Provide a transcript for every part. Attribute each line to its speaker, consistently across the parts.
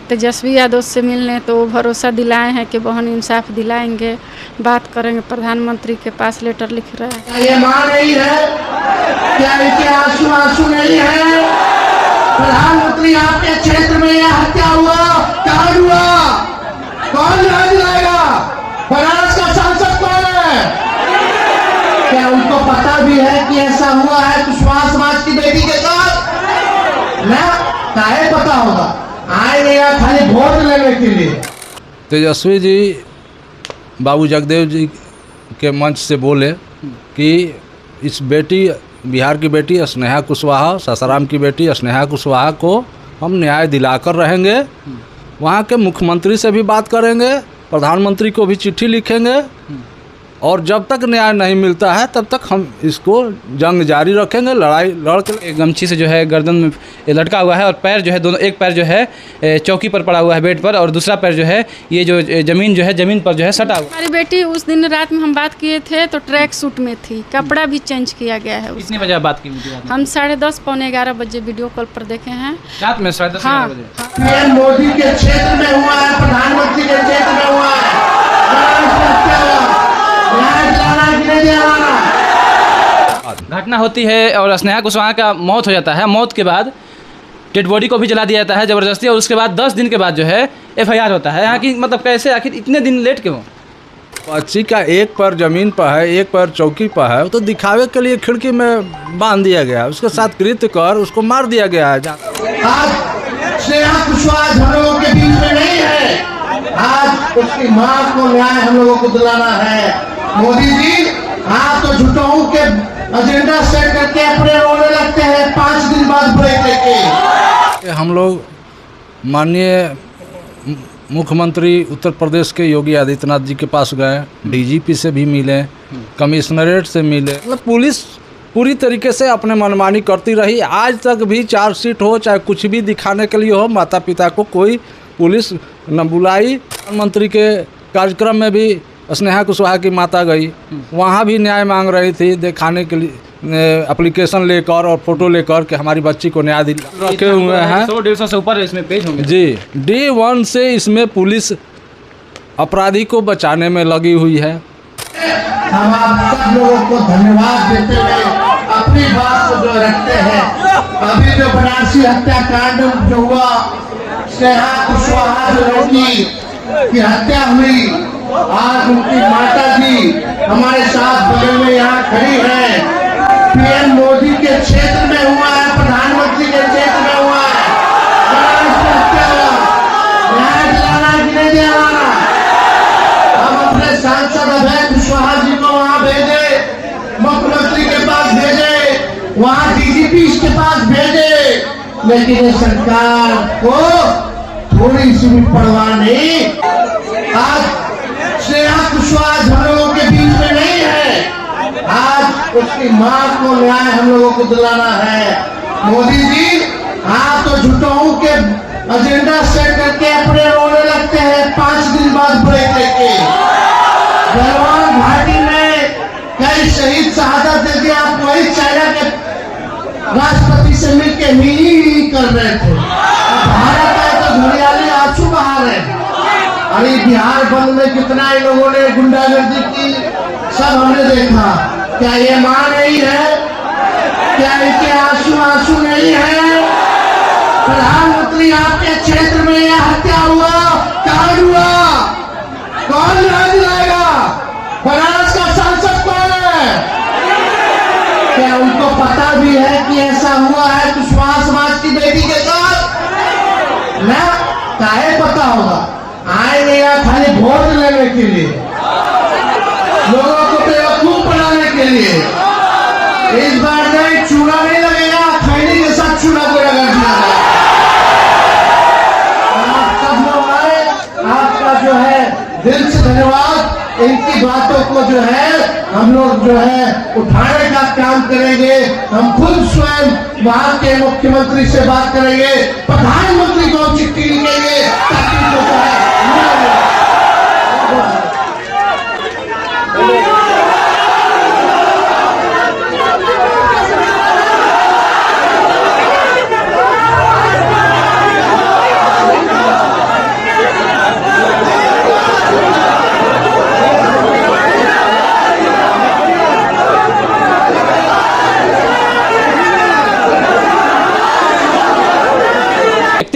Speaker 1: तेजस्वी यादव से मिलने, तो वो भरोसा दिलाए हैं कि बहन इंसाफ दिलाएंगे, बात करेंगे। प्रधानमंत्री के पास लेटर लिख रहे हैं।
Speaker 2: ये मां नहीं है क्या? इनके आंसू आंसू नहीं है? प्रधानमंत्री आपके क्षेत्र में यह हत्या हुआ, कहाँ हुआ? कौन न्याय दिलाएगा? बनारस का सांसद कौन है? क्या उनको पता भी है कि ऐसा हुआ है कुशवाहा समाज की बेटी के साथ? ना काहे पता होगा, आए या खाली वोट लेने के लिए।
Speaker 3: तेजस्वी जी बाबू जगदेव जी के मंच से बोले कि इस बेटी, बिहार की बेटी स्नेहा कुशवाहा, सासाराम की बेटी स्नेहा कुशवाहा को हम न्याय दिलाकर रहेंगे। वहाँ के मुख्यमंत्री से भी बात करेंगे, प्रधानमंत्री को भी चिट्ठी लिखेंगे, और जब तक न्याय नहीं मिलता है तब तक हम इसको जंग जारी रखेंगे, लड़ाई लड़कर।
Speaker 4: गमछी से जो है गर्दन में लटका हुआ है और पैर जो है दोनों, एक पैर जो है चौकी पर पड़ा हुआ है बेड पर, और दूसरा पैर जो है ये जो जमीन जो है जमीन पर जो है सटा हुआ।
Speaker 1: हमारी बेटी उस दिन रात में हम बात किए थे तो ट्रैक सूट में थी, कपड़ा भी चेंज किया गया है।
Speaker 4: कितने बजे आप बात की?
Speaker 1: हम 10:30 पौने 11 बजे वीडियो कॉल पर देखे हैं,
Speaker 4: रात में 10:30
Speaker 1: हाँ।
Speaker 4: बजे।
Speaker 2: पीएम मोदी के क्षेत्र में हुआ है, प्रधानमंत्री के क्षेत्र में हुआ है।
Speaker 4: घटना होती है और स्नेहा कुशवाहा का मौत हो जाता है। मौत के बाद डेड बॉडी को भी जला दिया जाता है ज़बरदस्ती, और उसके बाद 10 दिन के बाद जो है FIR होता है। यहाँ की मतलब कैसे, आखिर इतने दिन लेट क्यों?
Speaker 3: बच्ची का एक पैर जमीन पर है, एक पैर चौकी पर है, तो दिखावे के लिए खिड़की में बांध दिया गया, उसके साथ कृत्य कर उसको मार दिया गया है।
Speaker 2: आज स्नेहा कुशवाहा हम लोगों के बीच में नहीं है, आज उसकी मां को न्याय हम लोगों को दिलाना है। मोदी जी आप तो झूठों के एजेंडा सेट करके अपने रोने लगते हैं 5 दिन बाद ब्रेक लेके।
Speaker 3: हम लोग माननीय मुख्यमंत्री उत्तर प्रदेश के योगी आदित्यनाथ जी के पास गए, DGP से भी मिले, कमिश्नरेट से मिले। मतलब पुलिस पूरी तरीके से अपने मनमानी करती रही। आज तक भी चार्जशीट हो चाहे कुछ भी दिखाने के लिए हो, माता पिता को कोई पुलिस न बुलाई। प्रधानमंत्री के कार्यक्रम में भी स्नेहा कुशवाहा की माता गई, वहाँ भी न्याय मांग रही थी, दिखाने के लिए एप्लीकेशन लेकर और फोटो लेकर कि हमारी बच्ची को न्याय रखे हुए हैं।
Speaker 4: 100-150 से ऊपर इसमें पेज होंगे
Speaker 3: जी। Day 1 से इसमें पुलिस अपराधी को बचाने में लगी हुई है।
Speaker 2: हम आप सब लोगों को धन्यवाद देते हुए अपनी बात को जो रखते हैं, अभी जो बनारसी हत्याकांड जो हुआ, स्नेहा कुशवाहा जो लड़की की हत्या हुई, आज उनकी माता जी हमारे साथ बगल में यहाँ खड़ी है। पीएम मोदी के क्षेत्र में हुआ है, प्रधानमंत्री के क्षेत्र में हुआ है। न्याय दिलाना कि नहीं दिलाना? हम अपने सांसद अभय कुशवाहा जी को वहाँ भेजे, मुख्यमंत्री के पास भेजे, वहाँ DGP के पास भेजे, लेकिन ये सरकार को थोड़ी सी भी परवाह नहीं। आज स्नेहा कुशवाहा हम लोगों के बीच में नहीं है, आज उसकी मां को न्याय हम लोगों को दिलाना है। मोदी जी आप तो झूठों के एजेंडा सेट करके अपने रोने लगते हैं 5 दिन बाद ब्रेक लेके। गलवान घाटी में कई शहीद शहादत दे दिया, आप वही चाइना के राष्ट्रपति से मिलकर ही कर रहे थे। भारत आए तो घड़ियाली आंसू बहा रहे हैं। अरे बिहार बंद में कितना इन लोगों ने गुंडागर्दी की, सब हमने देखा। क्या ये मां नहीं है? क्या इनके आंसू आंसू नहीं है? प्रधानमंत्री आपके क्षेत्र में यह हत्या हुआ, कहाँ हुआ? कौन न्याय दिलाएगा? बनारस का सांसद कौन है? क्या उनको पता भी है कि ऐसा हुआ है कुशवाहा समाज की बेटी के साथ? ना काहे पता होगा, आए या खाली वोट लेने के लिए, लोगों को बेवकूफ बनाने के लिए। इस बार नहीं, चूड़ा नहीं लगेगा, खैनी के साथ चूड़ा को रगड़ दिया। आप सब लोग आए, आपका जो है दिल से धन्यवाद। इनकी बातों को जो है हम लोग जो है उठाने का काम करेंगे। हम खुद स्वयं वहां के मुख्यमंत्री से बात करेंगे, प्रधानमंत्री को चिट्ठी लिखेंगे ताकि जो है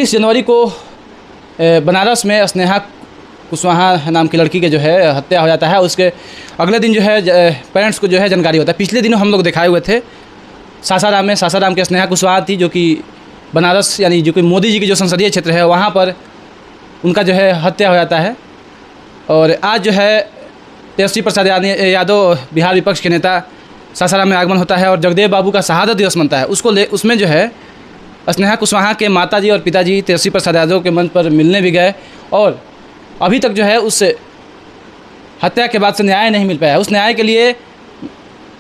Speaker 4: 25 जनवरी को बनारस में स्नेहा कुशवाहा नाम की लड़की के जो है हत्या हो जाता है। उसके अगले दिन जो है पेरेंट्स को जो है जानकारी होता है। पिछले दिनों हम लोग दिखाए हुए थे सासाराम के स्नेहा कुशवाहा थी, जो कि बनारस यानी जो कि मोदी जी की जो संसदीय क्षेत्र है वहाँ पर उनका जो है हत्या हो जाता है। और आज जो है तेजस्वी प्रसाद यादव बिहार विपक्ष के नेता सासाराम में आगमन होता है और जगदेव बाबू का शहादत दिवस मनता है। उसमें जो है स्नेहा कुशवाहा के माताजी और पिताजी तेजस्वी प्रसाद यादव के मंच पर मिलने भी गए और अभी तक जो है उस हत्या के बाद से न्याय नहीं मिल पाया। उस न्याय के लिए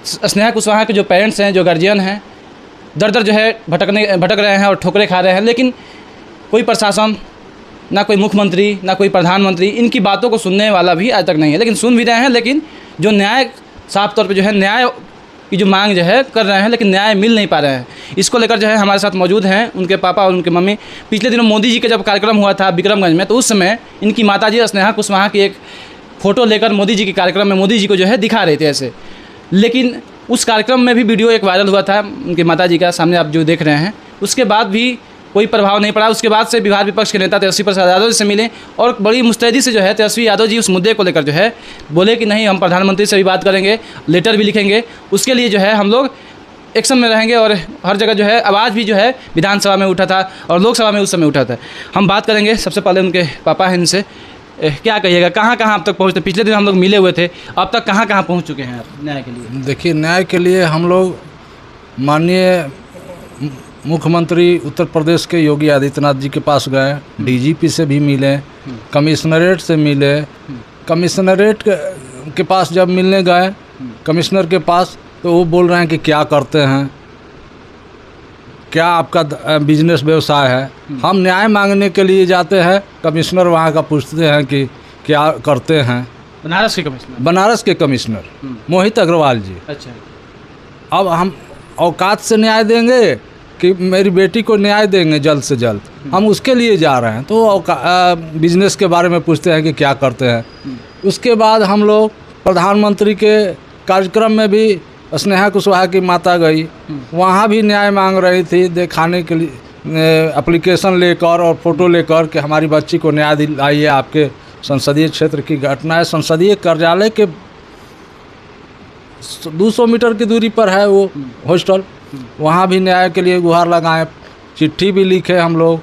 Speaker 4: स्नेहा कुशवाहा के जो पेरेंट्स हैं, जो गार्जियन हैं, दर दर जो है भटक रहे हैं और ठोकरें खा रहे हैं, लेकिन कोई प्रशासन, ना कोई मुख्यमंत्री, ना कोई प्रधानमंत्री इनकी बातों को सुनने वाला भी आज तक नहीं है। लेकिन सुन भी रहे हैं, लेकिन जो न्याय साफ तौर पे जो है न्याय की जो मांग जो है कर रहे हैं, लेकिन न्याय मिल नहीं पा रहे हैं। इसको लेकर जो है हमारे साथ मौजूद हैं उनके पापा और उनके मम्मी। पिछले दिनों मोदी जी का जब कार्यक्रम हुआ था विक्रमगंज में, तो उस समय इनकी माताजी स्नेहा कुशवाहा की एक फ़ोटो लेकर मोदी जी के कार्यक्रम में मोदी जी को जो है दिखा रहे थे ऐसे। लेकिन उस कार्यक्रम में भी वीडियो एक वायरल हुआ था उनकी माताजी का, सामने आप जो देख रहे हैं। उसके बाद भी कोई प्रभाव नहीं पड़ा। उसके बाद से बिहार विपक्ष के नेता तेजस्वी प्रसाद यादव जी से मिले और बड़ी मुस्तैदी से जो है तेजस्वी यादव जी उस मुद्दे को लेकर जो है बोले कि नहीं, हम प्रधानमंत्री से भी बात करेंगे, लेटर भी लिखेंगे, उसके लिए जो है हम लोग एक्शन में रहेंगे। और हर जगह जो है आवाज़ भी जो है विधानसभा में उठा था और लोकसभा में उस समय उठा था। हम बात करेंगे, सबसे पहले उनके पापा हैं, इनसे क्या कहिएगा, कहाँ कहाँ अब तक पहुँचते? पिछले दिन हम लोग मिले हुए थे, अब तक कहाँ कहाँ पहुँच चुके हैं आप न्याय के लिए?
Speaker 3: देखिए, न्याय के लिए हम लोग माननीय मुख्यमंत्री उत्तर प्रदेश के योगी आदित्यनाथ जी के पास गए, डीजीपी से भी मिले, कमिश्नरेट से मिले। कमिश्नरेट के पास जब मिलने गए कमिश्नर के पास, तो वो बोल रहे हैं कि क्या करते हैं, क्या आपका बिजनेस व्यवसाय है। हम न्याय मांगने के लिए जाते हैं, कमिश्नर वहाँ का पूछते हैं कि क्या करते हैं। बनारस के कमिश्नर मोहित अग्रवाल जी।
Speaker 4: अच्छा,
Speaker 3: अब हम औकात से न्याय देंगे कि मेरी बेटी को न्याय देंगे जल्द से जल्द, हम उसके लिए जा रहे हैं। तो बिजनेस के बारे में पूछते हैं कि क्या करते हैं। उसके बाद हम लोग प्रधानमंत्री के कार्यक्रम में भी स्नेहा कुशवाहा की माता गई, वहाँ भी न्याय मांग रही थी, दिखाने के लिए एप्लीकेशन लेकर और फोटो लेकर कि हमारी बच्ची को न्याय दिलाइए। आपके संसदीय क्षेत्र की घटना है, संसदीय कार्यालय के 200 मीटर की दूरी पर है वो हॉस्टल, वहाँ भी न्याय के लिए गुहार लगाएं। चिट्ठी भी लिखे हम लोग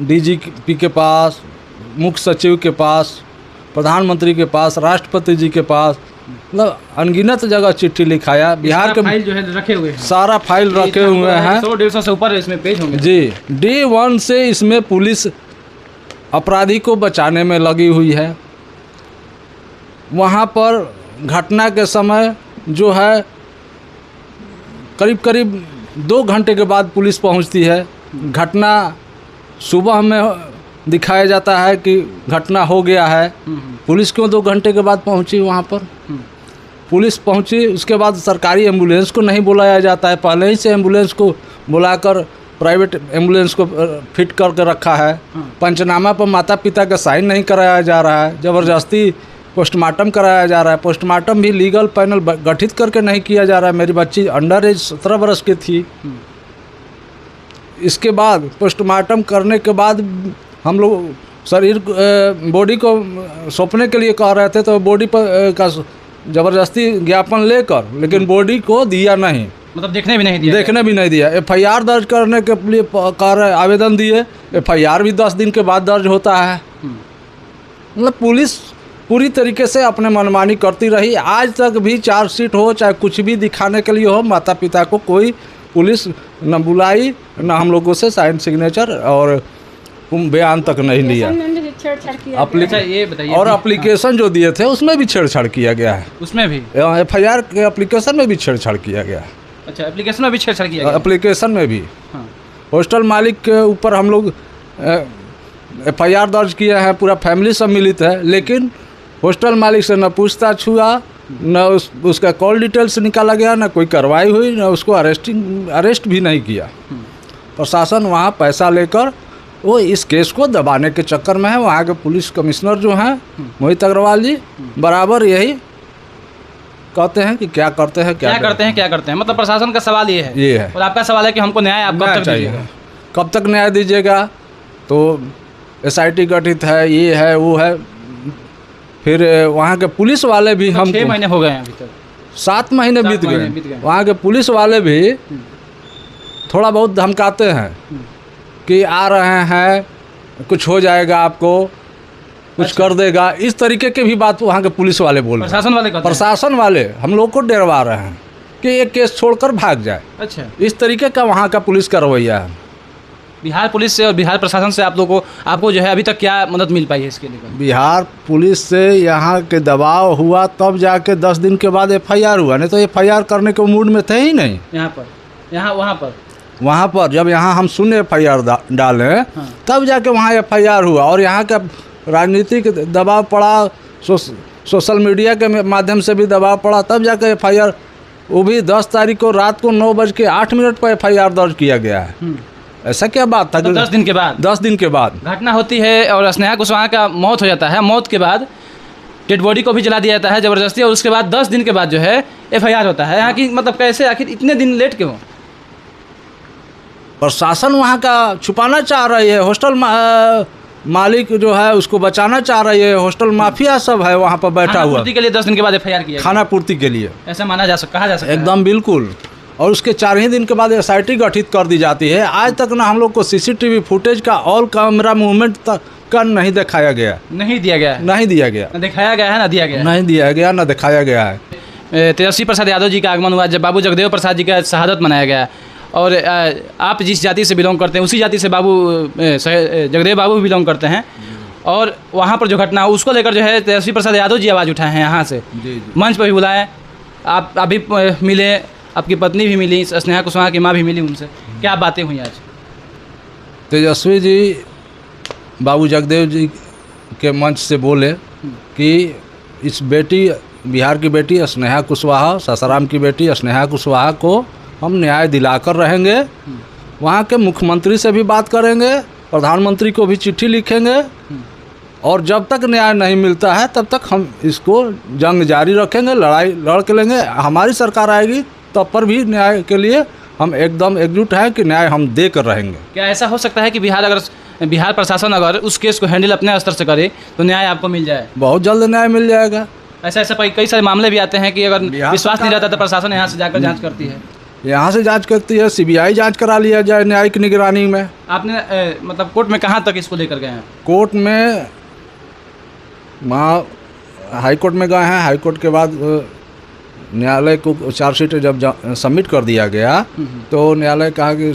Speaker 3: डीजीपी के पास, मुख्य सचिव के पास, प्रधानमंत्री के पास, राष्ट्रपति जी के पास, मतलब अनगिनत जगह चिट्ठी लिखाया। बिहार के
Speaker 4: फाइल जो है रखे हुए हैं, सारा
Speaker 3: फाइल रखे हुए हैं,
Speaker 4: 100-150 से ऊपर इसमें पेज होंगे
Speaker 3: जी। D1 से इसमें पुलिस अपराधी को बचाने में लगी हुई है। वहाँ पर घटना के समय जो है करीब 2 घंटे के बाद पुलिस पहुंचती है। घटना सुबह में दिखाया जाता है कि घटना हो गया है। पुलिस क्यों 2 घंटे के बाद पहुंची वहां पर? पुलिस पहुंची, उसके बाद सरकारी एम्बुलेंस को नहीं बुलाया जाता है, पहले ही से एम्बुलेंस को बुलाकर प्राइवेट एम्बुलेंस को फिट करके रखा है। पंचनामा पर माता पिता का साइन नहीं कराया जा रहा है, ज़बरदस्ती पोस्टमार्टम कराया जा रहा है। पोस्टमार्टम भी लीगल पैनल गठित करके नहीं किया जा रहा है। मेरी बच्ची अंडर एज 17 वर्ष की थी। इसके बाद पोस्टमार्टम करने के बाद हम लोग शरीर बॉडी को सौंपने के लिए कह रहे थे, तो बॉडी पर का ज़बरदस्ती ज्ञापन लेकर, लेकिन बॉडी को दिया नहीं,
Speaker 4: मतलब देखने भी नहीं दिया।
Speaker 3: FIR दर्ज करने के लिए कह रहे, आवेदन दिए, FIR भी 10 दिन के बाद दर्ज होता है। मतलब पुलिस पूरी तरीके से अपने मनमानी करती रही। आज तक भी चार्जशीट हो चाहे कुछ भी दिखाने के लिए हो, माता पिता को कोई पुलिस न बुलाई, न हम लोगों से साइन सिग्नेचर और बयान तक नहीं लिया।
Speaker 4: ये बताइए,
Speaker 3: और एप्लीकेशन जो दिए थे उसमें भी छेड़छाड़ किया गया है।
Speaker 4: उसमें भी
Speaker 3: FIR के एप्लीकेशन में भी छेड़छाड़ किया गया है।
Speaker 4: अच्छा, एप्लीकेशन में भी छेड़छाड़ किया गया?
Speaker 3: एप्लीकेशन में भी।
Speaker 4: हाँ।
Speaker 3: हॉस्टल मालिक के ऊपर हम लोग FIR दर्ज किया है, पूरा फैमिली सम्मिलित है, लेकिन हॉस्टल मालिक से न पूछताछ हुआ, न उसका कॉल डिटेल्स निकाला गया, न कोई कार्रवाई हुई, न उसको अरेस्ट भी नहीं किया। प्रशासन वहाँ पैसा लेकर वो इस केस को दबाने के चक्कर में है। वहाँ के पुलिस कमिश्नर जो हैं मोहित अग्रवाल जी, बराबर यही कहते हैं कि क्या करते हैं। मतलब प्रशासन का सवाल ये है। और आपका सवाल है कि हमको न्याय आप कब तक दीजिएगा? कब तक न्याय दीजिएगा? तो SIT गठित है, ये है, वो है। फिर वहाँ के पुलिस वाले भी हम
Speaker 4: 6 महीने हो गए हैं अभी तक,
Speaker 3: 7 महीने बीत गए। वहाँ के पुलिस वाले भी थोड़ा बहुत धमकाते हैं कि आ रहे हैं, कुछ हो जाएगा, आपको कुछ कर देगा, इस तरीके के भी बात वहाँ के पुलिस वाले बोल रहे हैं।
Speaker 4: प्रशासन वाले कहते हैं।
Speaker 3: प्रशासन वाले हम लोग को डरवा रहे हैं कि एक केस छोड़कर भाग जाए।
Speaker 4: अच्छा,
Speaker 3: इस तरीके का वहाँ का पुलिस का रवैया है।
Speaker 4: बिहार पुलिस से और बिहार प्रशासन से आपको जो है अभी तक क्या मदद मिल पाई है इसके लिए?
Speaker 3: बिहार पुलिस से यहाँ के दबाव हुआ तब जाके 10 दिन के बाद FIR हुआ, नहीं तो FIR करने के मूड में थे ही नहीं। वहाँ पर जब यहाँ हम सुने FIR डालें,
Speaker 4: हाँ।
Speaker 3: तब जाके वहाँ FIR हुआ। और यहाँ का राजनीतिक दबाव पड़ा, सोशल मीडिया के माध्यम से भी दबाव पड़ा, तब जाके FIR, वो भी 10 तारीख को रात को 9:08 पर FIR दर्ज किया गया है। ऐसा क्या बात था?
Speaker 4: तो 10 दिन के बाद
Speaker 3: 10 दिन के बाद
Speaker 4: घटना होती है और स्नेहा कुशवाहा का मौत हो जाता है। मौत के बाद डेड बॉडी को भी जला दिया जाता है ज़बरदस्ती, और उसके बाद 10 दिन के बाद जो है FIR होता है। यहाँ की मतलब कैसे, आखिर इतने दिन लेट क्यों?
Speaker 3: प्रशासन वहाँ का छुपाना चाह रही है। हॉस्टल मालिक जो है उसको बचाना चाह रही है। हॉस्टल माफिया सब है वहाँ पर बैठा हुआ,
Speaker 4: के लिए 10 दिन के बाद FIR किया,
Speaker 3: खाना पूर्ति के लिए,
Speaker 4: ऐसा माना जा सकता, कहा जा सकता है।
Speaker 3: एकदम बिल्कुल। और उसके 4 ही दिन के बाद SIT गठित कर दी जाती है। आज तक ना हम लोग को CCTV फुटेज का ऑल कैमरा मूवमेंट तक का नहीं दिखाया गया,
Speaker 4: नहीं दिया गया,
Speaker 3: न दिखाया गया
Speaker 4: ना दिया गया,
Speaker 3: नहीं दिया गया, न दिखाया गया है।
Speaker 4: तेजस्वी प्रसाद यादव जी का आगमन हुआ जब बाबू जगदेव प्रसाद जी का शहादत मनाया गया, और आप जिस जाति से बिलोंग करते हैं उसी जाति से जगदेव बाबू भी बिलोंग करते हैं, और वहाँ पर जो घटना है उसको लेकर जो है तेजस्वी प्रसाद यादव जी आवाज़ उठाए हैं यहाँ से, मंच पर भी बुलाए। आप अभी मिले, आपकी पत्नी भी मिली, स्नेहा कुशवाहा की माँ भी मिली, उनसे क्या बातें हुई आज?
Speaker 3: तेजस्वी जी बाबू जगदेव जी के मंच से बोले कि इस बेटी, बिहार की बेटी स्नेहा कुशवाहा, सासाराम की बेटी स्नेहा कुशवाहा को हम न्याय दिलाकर रहेंगे। वहाँ के मुख्यमंत्री से भी बात करेंगे, प्रधानमंत्री को भी चिट्ठी लिखेंगे, और जब तक न्याय नहीं मिलता है तब तक हम इसको जंग जारी रखेंगे, लड़ाई लड़ के लेंगे। हमारी सरकार आएगी तब पर भी न्याय के लिए हम एकदम एकजुट हैं कि न्याय हम दे कर रहेंगे।
Speaker 4: क्या ऐसा हो सकता है कि बिहार प्रशासन अगर उस केस को हैंडल अपने स्तर से करे तो न्याय आपको मिल जाए?
Speaker 3: बहुत जल्द न्याय मिल जाएगा।
Speaker 4: ऐसा कई सारे मामले भी आते हैं कि अगर विश्वास नहीं रहता तो प्रशासन यहाँ से जाकर जाँच करती है,
Speaker 3: यहाँ से जांच करती है, CBI जांच करा लिया जाए न्यायिक निगरानी में।
Speaker 4: आपने मतलब कोर्ट में कहाँ तक इसको लेकर गए हैं?
Speaker 3: कोर्ट में वहाँ हाई कोर्ट में गए हैं। हाई कोर्ट के बाद न्यायालय को चार्जशीट जब सबमिट कर दिया गया तो न्यायालय कहा कि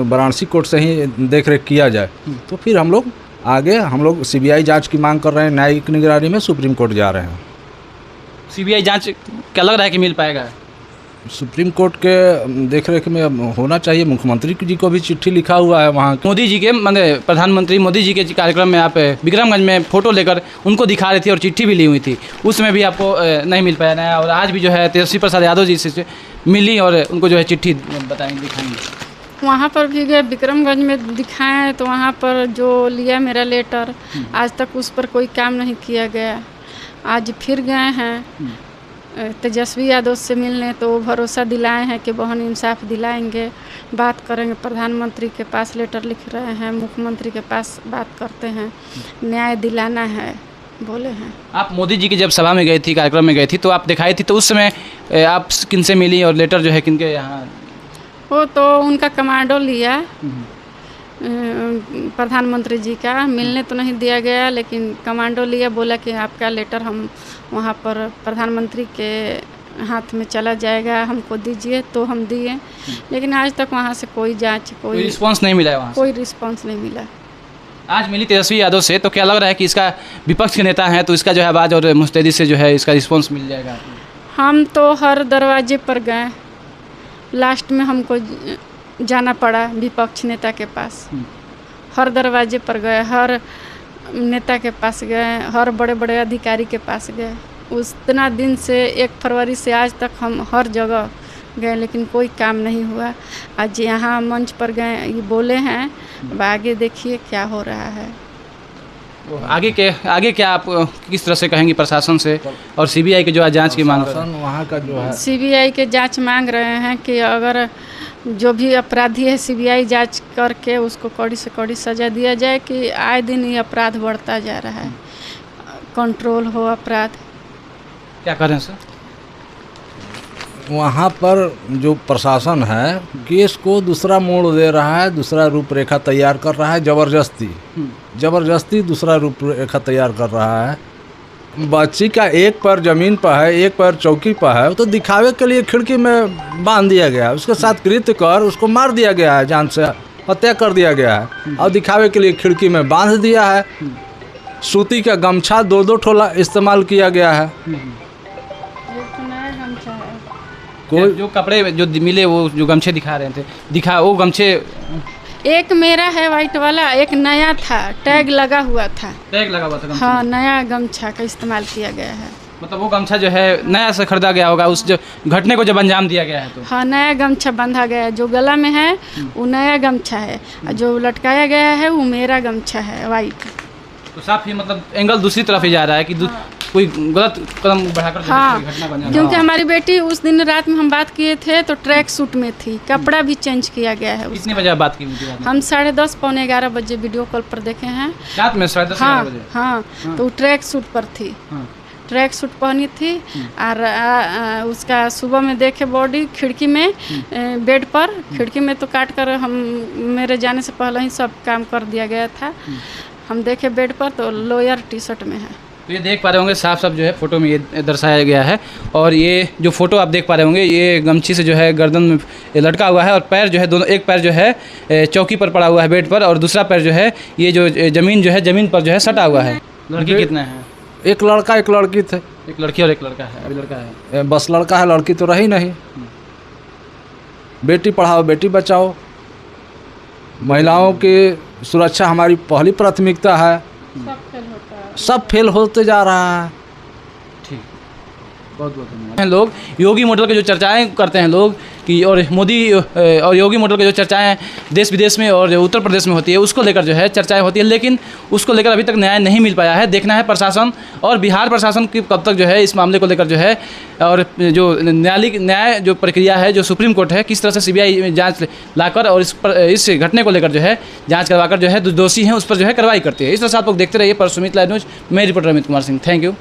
Speaker 3: वाराणसी कोर्ट से ही देख रेख किया जाए। तो फिर हम लोग CBI जांच की मांग कर रहे हैं। न्यायिक निगरानी में सुप्रीम कोर्ट जा रहे हैं।
Speaker 4: CBI जांच क्या लग रहा है कि मिल पाएगा?
Speaker 3: सुप्रीम कोर्ट के देखरेख में होना चाहिए। मुख्यमंत्री जी को भी चिट्ठी लिखा हुआ है वहाँ।
Speaker 4: मोदी जी के प्रधानमंत्री मोदी जी के कार्यक्रम में आप विक्रमगंज में फ़ोटो लेकर उनको दिखा रही थी और चिट्ठी भी ली हुई थी, उसमें भी आपको नहीं मिल पाया ना। और आज भी जो है तेजस्वी प्रसाद यादव जी से मिली और उनको जो है चिट्ठी बताएंगे, दिखाएंगे।
Speaker 1: वहाँ पर भी गए, विक्रमगंज में दिखाएं तो वहाँ पर जो लिया मेरा लेटर, आज तक उस पर कोई काम नहीं किया गया। आज फिर गए हैं तेजस्वी यादव से मिलने, तो भरोसा दिलाए हैं कि बहन इंसाफ दिलाएंगे, बात करेंगे। प्रधानमंत्री के पास लेटर लिख रहे हैं, मुख्यमंत्री के पास बात करते हैं, न्याय दिलाना है बोले हैं।
Speaker 4: आप मोदी जी की जब सभा में गई थी, कार्यक्रम में गई थी, तो आप दिखाई थी, तो उस समय आप किन से मिली और लेटर जो है किनके यहाँ?
Speaker 1: वो तो उनका कमांडो लिया प्रधानमंत्री जी का, मिलने तो नहीं दिया गया लेकिन कमांडो लिया, बोला कि आपका लेटर हम वहाँ पर प्रधानमंत्री के हाथ में चला जाएगा, हमको दीजिए, तो हम दिए। लेकिन आज तक वहाँ से कोई जांच, कोई
Speaker 4: रिस्पांस नहीं मिला है, वहाँ
Speaker 1: कोई रिस्पांस नहीं मिला।
Speaker 4: आज मिली तेजस्वी यादव से, तो क्या लग रहा है कि इसका विपक्ष के नेता हैं तो इसका जो है आवाज़ और मुस्तैदी से जो है इसका रिस्पांस मिल जाएगा?
Speaker 1: हम तो हर दरवाजे पर गए, लास्ट में हमको जाना पड़ा विपक्ष नेता के पास। हर दरवाजे पर गए, हर नेता के पास गए, हर बड़े बड़े अधिकारी के पास गए। उतना दिन से 1 फरवरी से आज तक हम हर जगह गए लेकिन कोई काम नहीं हुआ। आज यहाँ मंच पर गए, ये बोले हैं, अब आगे देखिए क्या हो रहा है।
Speaker 4: आगे क्या आप किस तरह से कहेंगी प्रशासन से और CBI के जो आज जांच की मांग?
Speaker 3: वहाँ का जो है
Speaker 1: CBI के जांच मांग रहे हैं कि अगर जो भी अपराधी है सीबीआई जांच करके उसको कड़ी से कड़ी सज़ा दिया जाए कि आए दिन ये अपराध बढ़ता जा रहा है, कंट्रोल हो अपराध।
Speaker 4: क्या कर रहे हैं सर?
Speaker 3: वहाँ पर जो प्रशासन है केस को दूसरा मोड़ दे रहा है, दूसरा रूपरेखा तैयार कर रहा है, ज़बरदस्ती दूसरा रूपरेखा तैयार कर रहा है। बच्ची का एक पैर ज़मीन पर है, एक पैर चौकी पर है, तो दिखावे के लिए खिड़की में बांध दिया गया है, उसके साथ कृत्य कर उसको मार दिया गया है, जान से हत्या कर दिया गया है और दिखावे के लिए खिड़की में बांध दिया है। सूती का गमछा 2-2 ठोला इस्तेमाल किया गया है।
Speaker 4: कोई जो कपड़े जो मिले वो जो गमछे दिखा रहे थे, वो गमछे
Speaker 1: एक मेरा है वाइट वाला, एक नया था, टैग लगा हुआ था।
Speaker 4: टैग लगा हुआ था गमछे?
Speaker 1: हाँ, नया गमछा का इस्तेमाल किया गया है।
Speaker 4: मतलब वो गमछा जो है नया से खरीदा गया होगा उस जो घटने को जब अंजाम दिया गया है तो?
Speaker 1: हाँ, नया गमछा बंधा गया है, जो गला में है वो नया गमछा है और जो लटकाया गया है वो मेरा गमछा है वाइट।
Speaker 4: तो साफ ही मतलब एंगल दूसरी तरफ ही जा रहा है कि कोई गलत कदम बढ़ाकर
Speaker 1: हाँ,
Speaker 4: घटना बन जाए।
Speaker 1: क्योंकि हमारी बेटी उस दिन रात में हम बात किए थे तो ट्रैक सूट में थी, कपड़ा भी चेंज किया गया है।
Speaker 4: कितने बजे बात की थी?
Speaker 1: हम 10:30 पौने 11 बजे वीडियो कॉल पर देखे हैं
Speaker 4: रात में 10:30
Speaker 1: हाँ,
Speaker 4: बजे?
Speaker 1: हाँ, तो ट्रैक सूट पर थी, ट्रैक सूट पहनी थी और उसका सुबह में देखे बॉडी खिड़की में बेड पर, खिड़की में तो काट कर हम मेरे जाने से पहले ही सब काम कर दिया गया था। हम देखे बेड पर तो लोअर टी-शर्ट में है।
Speaker 4: तो ये देख पा रहे होंगे साफ साफ जो है फ़ोटो में ये दर्शाया गया है। और ये जो फ़ोटो आप देख पा रहे होंगे ये गमछी से जो है गर्दन में लटका हुआ है और पैर जो है दोनों, एक पैर जो है चौकी पर पड़ा हुआ है बेड पर और दूसरा पैर जो है ये जो ज़मीन पर जो है सटा हुआ है। लड़की कितना है?
Speaker 3: एक लड़का एक लड़की थे।
Speaker 4: एक लड़की और एक लड़का है। अभी लड़का है?
Speaker 3: बस लड़का है, लड़की तो रही नहीं। बेटी पढ़ाओ बेटी बचाओ, महिलाओं की सुरक्षा हमारी पहली प्राथमिकता है। सब फेल होते जा रहा है।
Speaker 4: ठीक, बहुत बहुत धन्यवाद। लोग योगी मॉडल के जो चर्चाएं करते हैं लोग कि और मोदी और योगी मॉडल के जो चर्चाएं देश विदेश में और उत्तर प्रदेश में होती है उसको लेकर जो है चर्चाएं होती है, लेकिन उसको लेकर अभी तक न्याय नहीं मिल पाया है। देखना है प्रशासन और बिहार प्रशासन की कब तक जो है इस मामले को लेकर जो है और जो न्याय जो प्रक्रिया है जो सुप्रीम कोर्ट है किस तरह से सीबीआई जांच लाकर और इस घटने को लेकर जो है जांच करवाकर जो है दोषी हैं उस पर जो है कार्रवाई करती है। इस तरह से आप लोग देखते रहिए पर सुमित लाइव न्यूज़। मैं reporter Amit Kumar Singh. Thank you.